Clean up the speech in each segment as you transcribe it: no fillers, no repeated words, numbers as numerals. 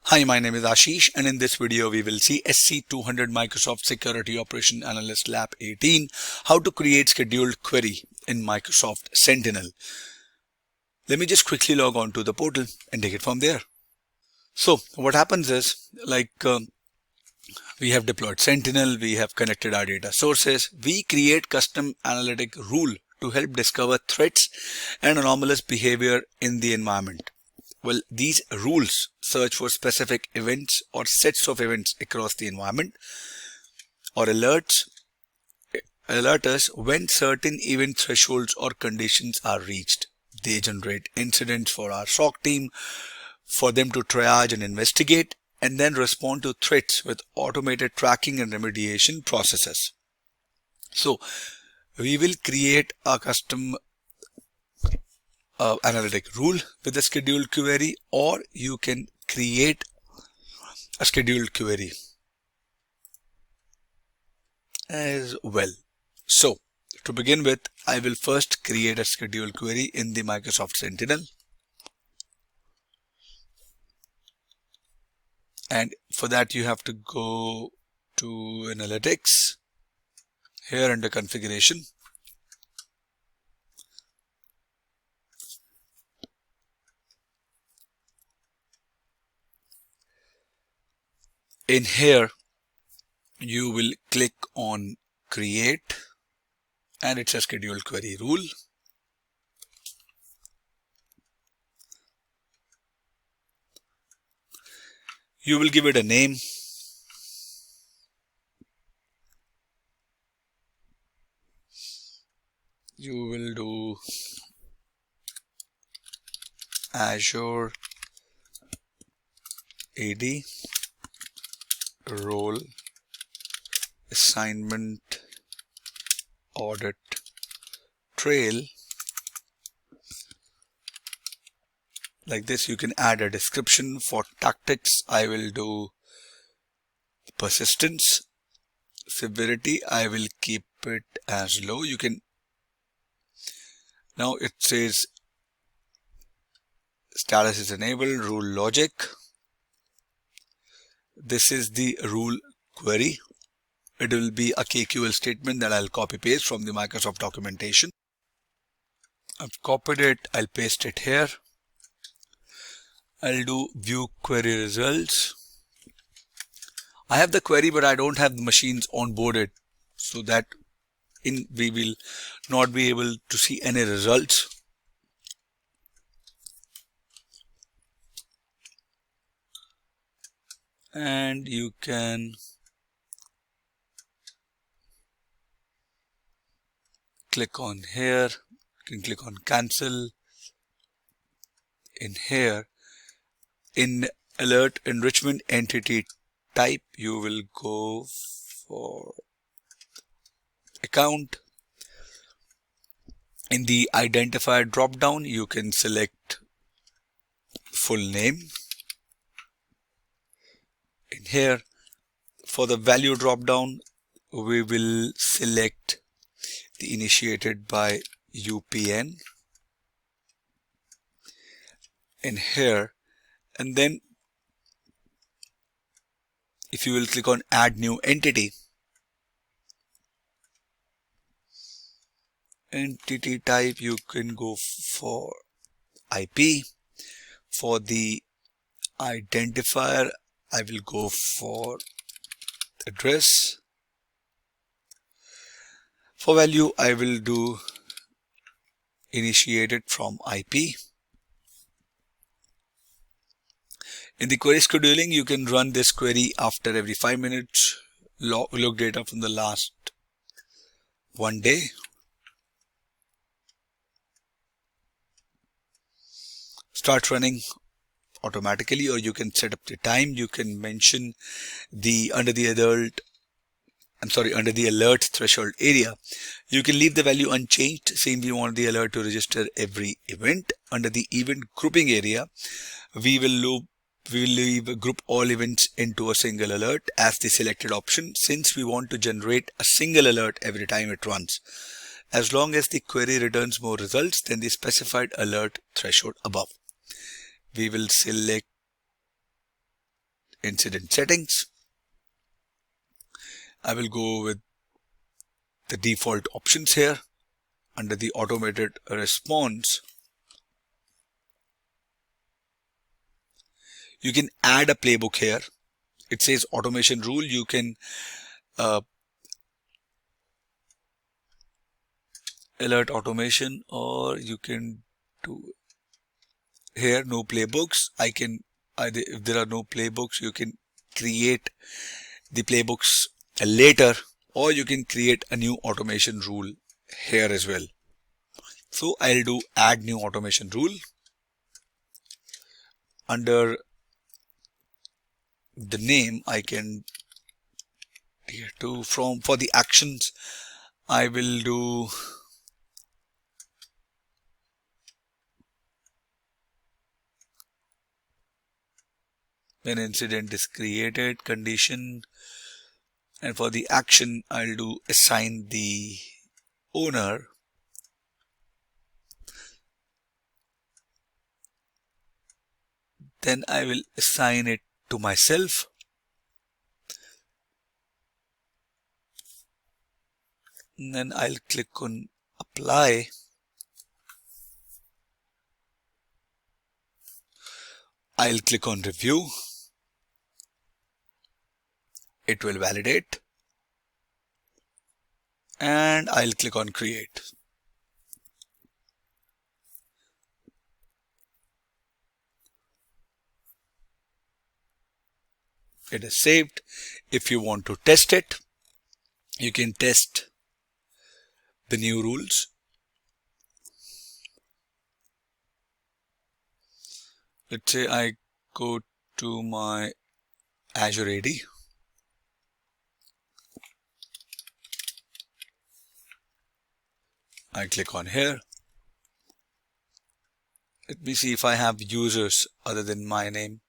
Hi, my name is Ashish, and in this video we will see SC-200 Security Operation Analyst Lab 18, how to create scheduled query in Microsoft Sentinel. Let me just quickly log on to the portal and take it from there. So what happens is, we have deployed Sentinel, we have connected our data sources, we create custom analytic rule to help discover threats and anomalous behavior in the environment. Well, these rules search for specific events or sets of events across the environment, or alert us when certain event thresholds or conditions are reached. They generate incidents for our SOC team, for them to triage and investigate, and then respond to threats with automated tracking and remediation processes. So we will create a custom analytic rule with a scheduled query, or you can create a scheduled query as well. So to begin with, I will first create a scheduled query in the Microsoft Sentinel, and for that you have to go to Analytics, here under Configuration. In here, you will click on Create, and it's a scheduled query rule. You will give it a name. You will do Azure AD role assignment audit trail. Like this. You can add a description. For tactics, I will do persistence. Severity, I will keep it as low. You can, now it says status is enabled, rule logic. This is the rule query. It will be a KQL statement that I'll copy paste from the Microsoft documentation. I've copied it, I'll paste it here. I'll do view query results. I have the query, but I don't have the machines onboarded, so that we will not be able to see any results. And you can click on here, you can click on cancel. In here, in alert enrichment entity type, you will go for account. In the identifier drop down, you can select full name. In here, for the value drop down, we will select the initiated by UPN in here, and then if you will click on add new entity type, you can go for IP. For the identifier, I will go for address. For value, I will do initiated from IP. In the query scheduling, you can run this query after every 5 minutes. Log data from the last 1 day. Start running automatically, or you can set up the time. You can mention under the alert threshold area. You can leave the value unchanged, saying we want the alert to register every event. Under the event grouping area, we will group all events into a single alert as the selected option, since we want to generate a single alert every time it runs, as long as the query returns more results than the specified alert threshold above. We will select incident settings. I will go with the default options here. Under the automated response, you can add a playbook here. It says automation rule. You can alert automation, or you can do here no playbooks. If there are no playbooks, you can create the playbooks later, or you can create a new automation rule here as well. So I'll do add new automation rule. Under the name, I can here to for the actions, I will do when incident is created condition, and for the action I'll do assign the owner. Then I will assign it to myself. And then I'll click on apply. I'll click on review. It will validate. And I'll click on create. It is saved. If you want to test it, you can test the new rules. Let's say I go to my Azure AD. I click on here. Let me see if I have users other than my name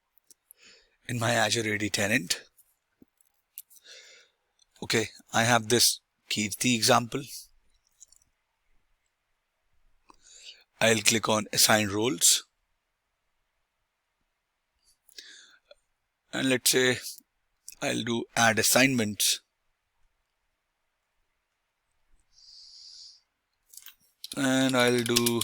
in my Azure AD tenant. Okay, I have this Kirti example. I'll click on assign roles. And let's say I'll do add assignments. And I'll do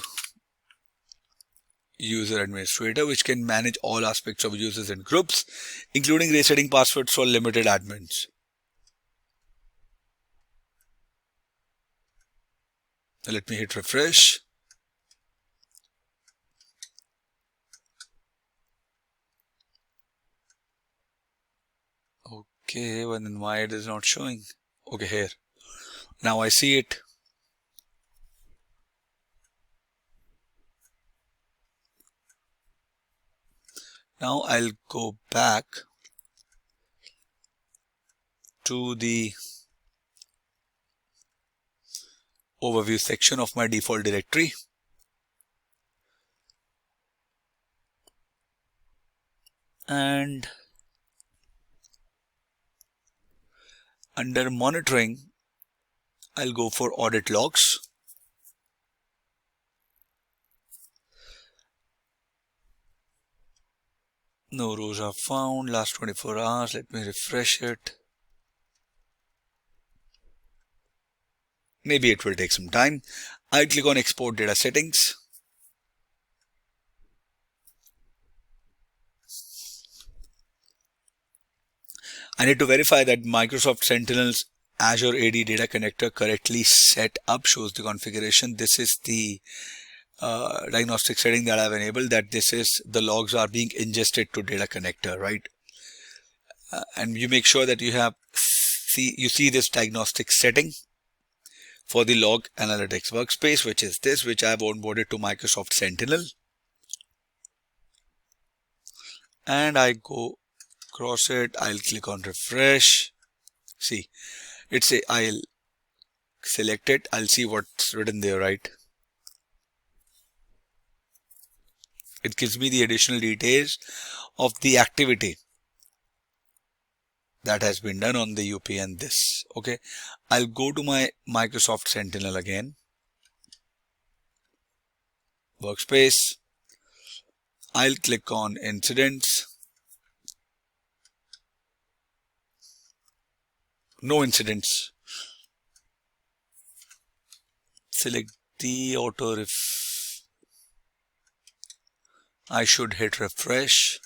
user administrator, which can manage all aspects of users and groups, including resetting passwords for limited admins. Let me hit refresh. Okay, well then why it is not showing? Okay, here. Now I see it. Now I'll go back to the overview section of my default directory. And under monitoring, I'll go for audit logs. No rows are found. Last 24 hours. Let me refresh it. Maybe it will take some time. I'll click on export data settings. I need to verify that Microsoft Sentinel's Azure AD data connector correctly set up. Shows the configuration. This is the diagnostic setting that I've enabled, that this is the logs are being ingested to data connector, right? And you make sure that you see this diagnostic setting for the log analytics workspace, which is this, which I've onboarded to Microsoft Sentinel. And I go across it. I'll click on refresh. See, I'll select it. I'll see what's written there, right? It gives me the additional details of the activity that has been done on the UP and this. Okay, I'll go to my Microsoft Sentinel again. Workspace. I'll click on incidents. No incidents. Select the auto ref. I should hit refresh.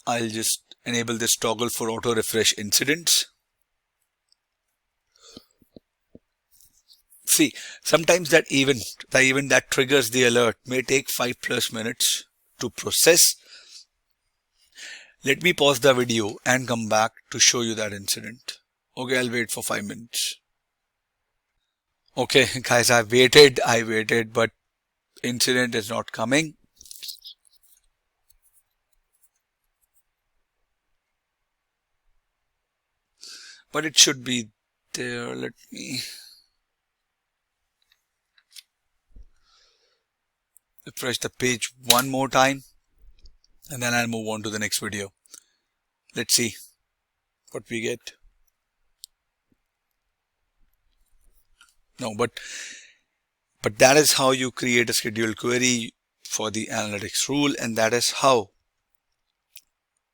I'll just enable this toggle for auto refresh incidents. See, sometimes that event, the event that triggers the alert, may take 5+ minutes to process. Let me pause the video and come back to show you that incident. Okay, I'll wait for 5 minutes. Okay, guys, I waited, but incident is not coming. But it should be there. Let me refresh the page one more time, and then I'll move on to the next video. Let's see what we get. No, but that is how you create a scheduled query for the analytics rule, and that is how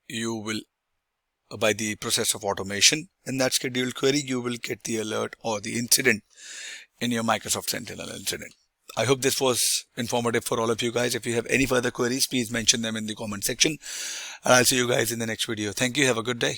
you will, by the process of automation in that scheduled query, you will get the alert or the incident in your Microsoft Sentinel incident. I hope this was informative for all of you guys. If you have any further queries, please mention them in the comment section, and I'll see you guys in the next video. Thank you. Have a good day.